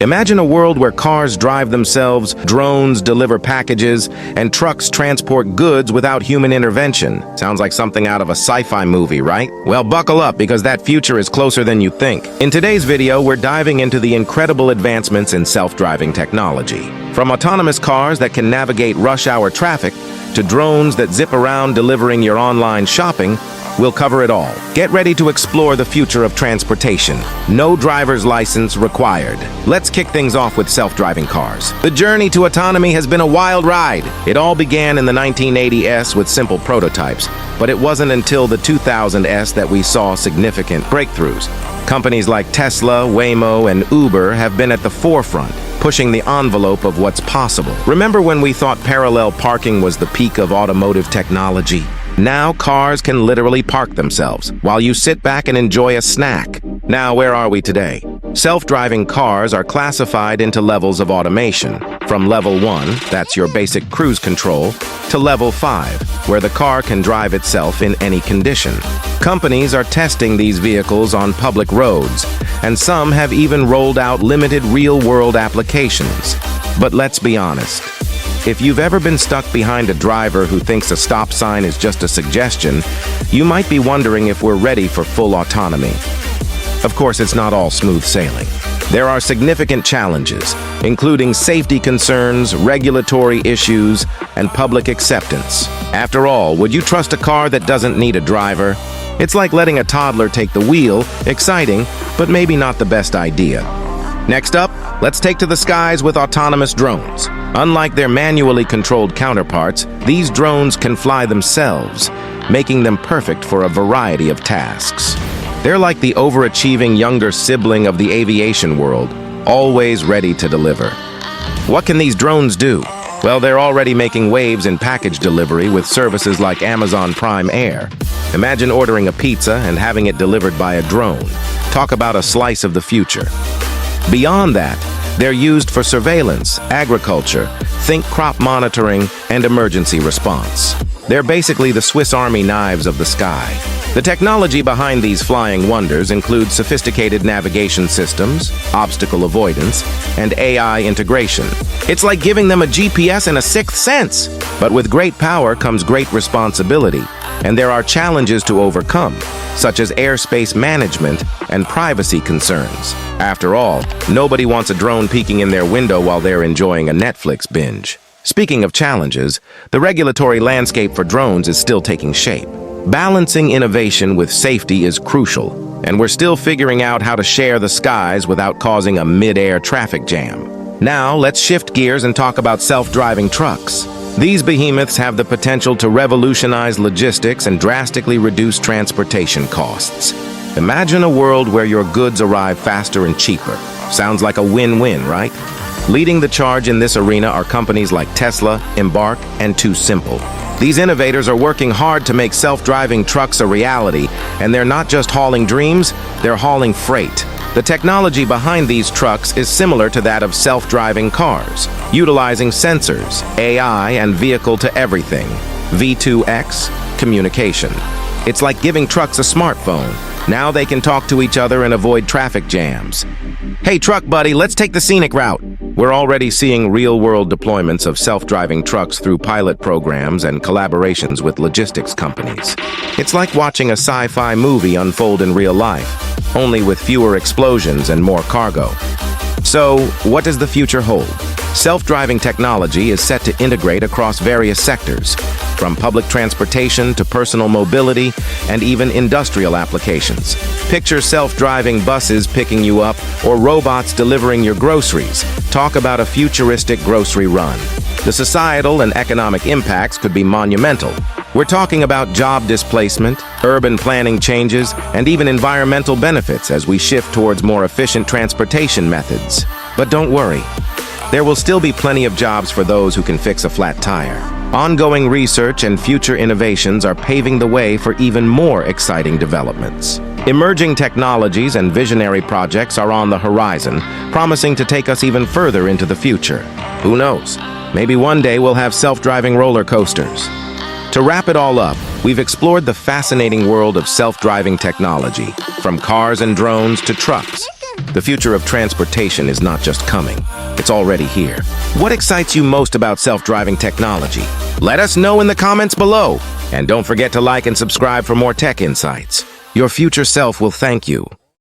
Imagine a world where cars drive themselves, drones deliver packages, and trucks transport goods without human intervention. Sounds like something out of a sci-fi movie, right? Well, buckle up because that future is closer than you think. In today's video, we're diving into the incredible advancements in self-driving technology. From autonomous cars that can navigate rush hour traffic to drones that zip around delivering your online shopping, we'll cover it all. Get ready to explore the future of transportation. No driver's license required. Let's kick things off with self-driving cars. The journey to autonomy has been a wild ride. It all began in the 1980s with simple prototypes, but it wasn't until the 2000s that we saw significant breakthroughs. Companies like Tesla, Waymo, and Uber have been at the forefront, pushing the envelope of what's possible. Remember when we thought parallel parking was the peak of automotive technology? Now cars can literally park themselves while you sit back and enjoy a snack. Now, where are we today? Self-driving cars are classified into levels of automation. From level 1, that's your basic cruise control, to level 5, where the car can drive itself in any condition. Companies are testing these vehicles on public roads, and some have even rolled out limited real-world applications. But let's be honest. If you've ever been stuck behind a driver who thinks a stop sign is just a suggestion, you might be wondering if we're ready for full autonomy. Of course, it's not all smooth sailing. There are significant challenges, including safety concerns, regulatory issues, and public acceptance. After all, would you trust a car that doesn't need a driver? It's like letting a toddler take the wheel, exciting, but maybe not the best idea. Next up, let's take to the skies with autonomous drones. Unlike their manually controlled counterparts, these drones can fly themselves, making them perfect for a variety of tasks. They're like the overachieving younger sibling of the aviation world, always ready to deliver. What can these drones do? Well, they're already making waves in package delivery with services like Amazon Prime Air. Imagine ordering a pizza and having it delivered by a drone. Talk about a slice of the future. Beyond that, they're used for surveillance, agriculture, think crop monitoring, and emergency response. They're basically the Swiss Army knives of the sky. The technology behind these flying wonders includes sophisticated navigation systems, obstacle avoidance, and AI integration. It's like giving them a GPS and a sixth sense. But with great power comes great responsibility, and there are challenges to overcome, such as airspace management and privacy concerns. After all, nobody wants a drone peeking in their window while they're enjoying a Netflix binge. Speaking of challenges, the regulatory landscape for drones is still taking shape. Balancing innovation with safety is crucial, and we're still figuring out how to share the skies without causing a mid-air traffic jam. Now, let's shift gears and talk about self-driving trucks. These behemoths have the potential to revolutionize logistics and drastically reduce transportation costs. Imagine a world where your goods arrive faster and cheaper. Sounds like a win-win, right? Leading the charge in this arena are companies like Tesla, Embark, and Too Simple. These innovators are working hard to make self-driving trucks a reality, and they're not just hauling dreams, they're hauling freight. The technology behind these trucks is similar to that of self-driving cars, utilizing sensors, AI, and vehicle-to-everything, V2X, communication. It's like giving trucks a smartphone. Now they can talk to each other and avoid traffic jams. Hey truck buddy, let's take the scenic route. We're already seeing real-world deployments of self-driving trucks through pilot programs and collaborations with logistics companies. It's like watching a sci-fi movie unfold in real life, only with fewer explosions and more cargo. So, what does the future hold? Self-driving technology is set to integrate across various sectors, from public transportation to personal mobility and even industrial applications. Picture self-driving buses picking you up or robots delivering your groceries. Talk about a futuristic grocery run. The societal and economic impacts could be monumental. We're talking about job displacement, urban planning changes, and even environmental benefits as we shift towards more efficient transportation methods. But don't worry. There will still be plenty of jobs for those who can fix a flat tire. Ongoing research and future innovations are paving the way for even more exciting developments. Emerging technologies and visionary projects are on the horizon, promising to take us even further into the future. Who knows? Maybe one day we'll have self-driving roller coasters. To wrap it all up, we've explored the fascinating world of self-driving technology, from cars and drones to trucks, The future of transportation is not just coming, it's already here. What excites you most about self-driving technology? Let us know in the comments below. And don't forget to like and subscribe for more tech insights. Your future self will thank you.